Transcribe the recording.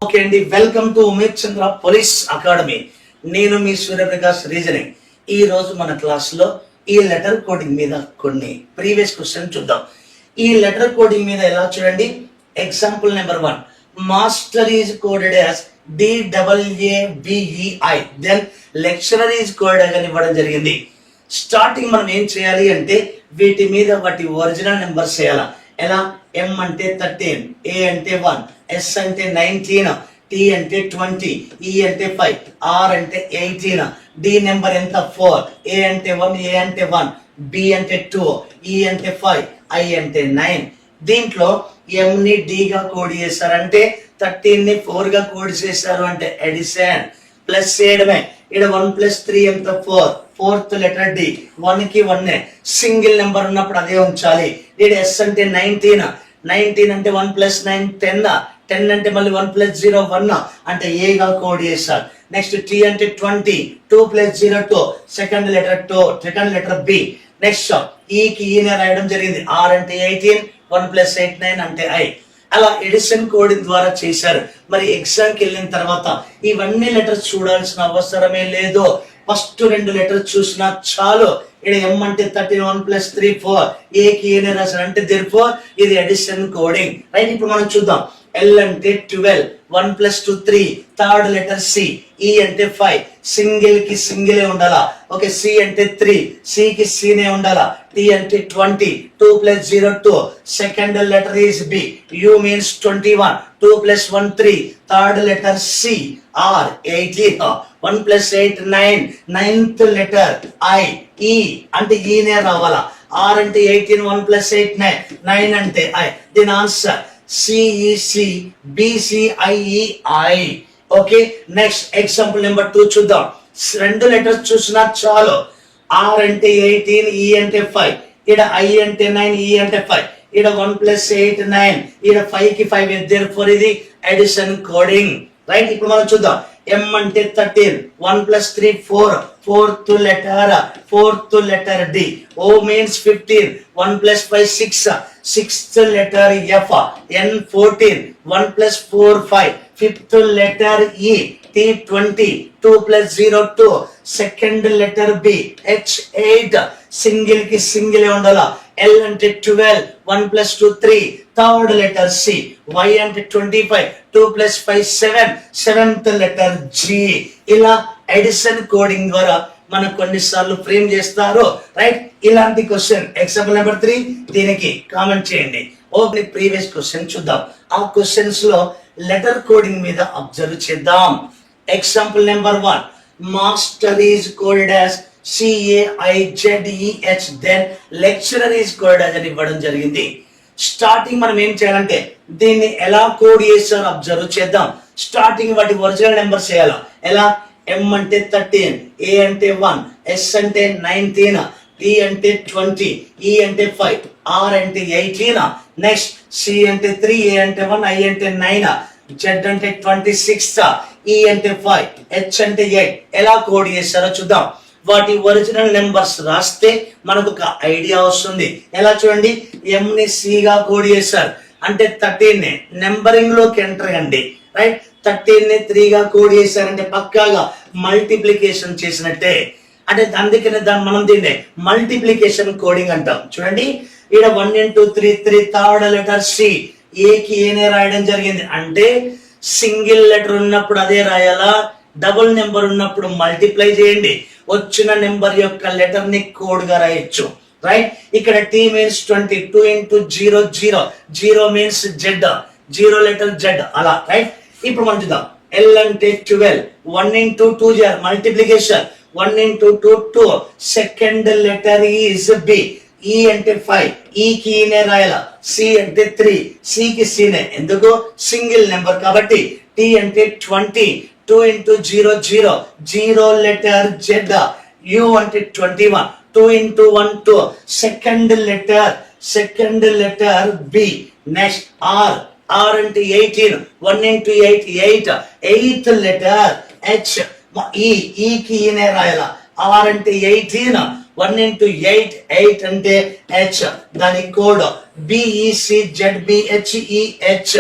Okay అండి, welcome to Umesh Chandra police academy. నేను మీ Suryaprakash reasoning. ఈ రోజు మన క్లాస్ లో ఈ లెటర్ కోడింగ్ మీద కొన్ని ప్రీవియస్ క్వశ్చన్ చూద్దాం. ఈ లెటర్ కోడింగ్ మీద ఎలా చూడండి. Example number 1, master is coded as DAABEI, then lecturer is coded అని ఇవ్వడం జరిగింది. స్టార్టింగ్ మనం ఏం చేయాలి అంటే వీటి మీద వాటి ఒరిజినల్ నెంబర్స్ చేయాలా. ఎలా? M అంటే 13, A అంటే 1, S అంటే 19, T అంటే 20, E అంటే 5, R అంటే 18, D నెంబర్ ఎంత 4, A అంటే 1, A అంటే 1, B అంటే 2, E అంటే 5, I అంటే 9. దీంట్లో M ని D గా కోడ్ చేశారంటే 13 ని 4 గా కోడ్ చేశారు అంటే ఎడిషన్. ప్లస్ చేయడమే. ఇక్కడ 1 + 3 ఎంత 4, ఫోర్త్ లెటర్ D, 1 కి 1 సింగిల్ నెంబర్ ఉన్నప్పుడు అదే ఉంచాలి. ఇక్కడ S అంటే 19, 19 అంటే 1 + 9 10, 10 అంటే మళ్ళీ 1 + 0 1 అంటే A గా కోడ్ చేశారు. నెక్స్ట్ T అంటే 20, 2 + 0 2, second letter B. Next E కి E నే రాయడం జరిగింది. R అంటే 18, 1 + 8 9 అంటే I. అలా ఎడిషన్ కోడింగ్ ద్వారా చేశారు. మరి ఎగ్జామ్కి వెళ్ళిన తర్వాత ఇవన్నీ లెటర్స్ చూడాల్సిన అవసరమే లేదు. ఫస్ట్ 2 లెటర్స్ చూసినా చాలు. ఇక్కడ M అంటే 13, 1 + 3 4, A కి A నే రాశారు అంటే therefore ఇది ఎడిషన్ కోడింగ్. రైట్, ఇప్పుడు మనం చూద్దాం. L అంటే 12, 1 + 2 3, థర్డ్ లెటర్ C, E అంటే 5, సింగిల్ కి సింగిలే ఉండాలా. ఓకే, C అంటే 3, C కి C నే ఉండాలా. T అంటే 20, 2 + 0 2, second letter is B, U means 21, 2 + 1 3, third letter C, R 18, 1 + 8 9, ninth letter I, E అంటే E నే రావాలా. R అంటే 18, 1 + 8 9, 9 అంటే I. దీని answer CEC BCIEI. Okay, next example number 2 చూద్దాం. 2 లెటర్స్ చూసినా చాలు. R అంటే 18, E అంటే 5, ఇక్కడ I అంటే 9, E అంటే 5, ఇక్కడ 1 + 8 9, ఇక్కడ 5 కి 5, therefore ఇది ఎడిషన్ కోడింగ్. రైట్, ఇప్పుడు మనం చూద్దాం. M అంటే 13, 1 + 3 4, fourth letter D. O means 15, 1 + 5 6, sixth letter F. N 14, 1 + 4 5, fifth letter E. T 20, 2 + 0 2, second letter B. H 8, single కి సింగిలే ఉండాలా. L అంటే 12, 1 + 2 3, థర్డ్ లెటర్ C. Y అంటే 25, 2 + 5 7, సెవెంత్ లెటర్ G. ఇలా ఎడిషన్ కోడింగ్ ద్వారా మనం కొన్నిసార్లు ఫ్రేమ్ చేస్తారు. రైట్, ఇలాంటి క్వశ్చన్ ఎగ్జాంపుల్ నెంబర్ 3 దీనికి కామెంట్ చేయండి. ఓకే, ప్రీవియస్ క్వశ్చన్ చూద్దాం. ఆ క్వశ్చన్స్ లో లెటర్ కోడింగ్ మీద అబ్జర్వ్ చేద్దాం. Example number 1, master is coded as CAIZEH, then lecturer is coded as అని ఇవ్వడం జరిగింది. స్టార్టింగ్ మనం ఏం చేయాలంటే దీన్ని ఎలా కోడ్ చేస్తారో అబ్జర్వ్ చేద్దాం. స్టార్టింగ్ వాటి ఒరిజినల్ నెంబర్స్ చేయాలా. ఎలా? M అంటే 13, A అంటే 1, S అంటే 19, T అంటే 20, E అంటే 5, R అంటే 18, నెక్స్ట్ C అంటే 3, A అంటే 1, I అంటే 9, Z అంటే 26, E అంటే 5, H అంటే 8. ఎలా కోడ్ చేస్తారో చూద్దాం. వాటి ఒరిజినల్ నెంబర్స్ రాస్తే మనకు ఒక ఐడియా వస్తుంది. ఎలా చూడండి, M ని C గా కోడ్ చేశారు అంటే 13 ని నెంబరింగ్ లోకి ఎంటర్ అండి. రైట్, 13 ని 3 గా కోడ్ చేశారంటే పక్కాగా మల్టిప్లికేషన్ చేసినట్టే. అంటే అందుకనే మనం దీన్ని మల్టిప్లికేషన్ కోడింగ్ అంటాం. చూడండి, ఇక్కడ 1 × 3 3, థర్డ్ లెటర్ C. A కి A నే రాయడం జరిగింది అంటే సింగిల్ లెటర్ ఉన్నప్పుడు అదే రాయాలా, డబుల్ నెంబర్ ఉన్నప్పుడు మల్టిప్లై చేయండి. వచ్చిన నెంబర్ యొక్క లెటర్ ని కోడ్ గా రాయొచ్చు. రైట్, ఇక్కడ T means 20, 2 × 0 0, 0 means Z, 0 letter Z. అలా. రైట్, ఇప్పుడు మనం చూద్దాం. L అంటే 12, 1 × 2 multiplication, 1 × 2 2, second letter is B. E అంటే 5, E కి E నే రాయాలా. C అంటే 3, C కి C నే, ఎందుకు సింగిల్ నెంబర్ కాబట్టి. T అంటే 20, 2 × 0 0, 0 లెటర్ Z. U అంటే 21, 2 × 1 2, second letter B. Next R అంటే 18, 1 × 8 8, ఎయిత్ లెటర్ H. E కి E నే రాయాలా. R అంటే 18, 1 × 8 8 అంటే H. దాని కోడ్ BECZBHEH.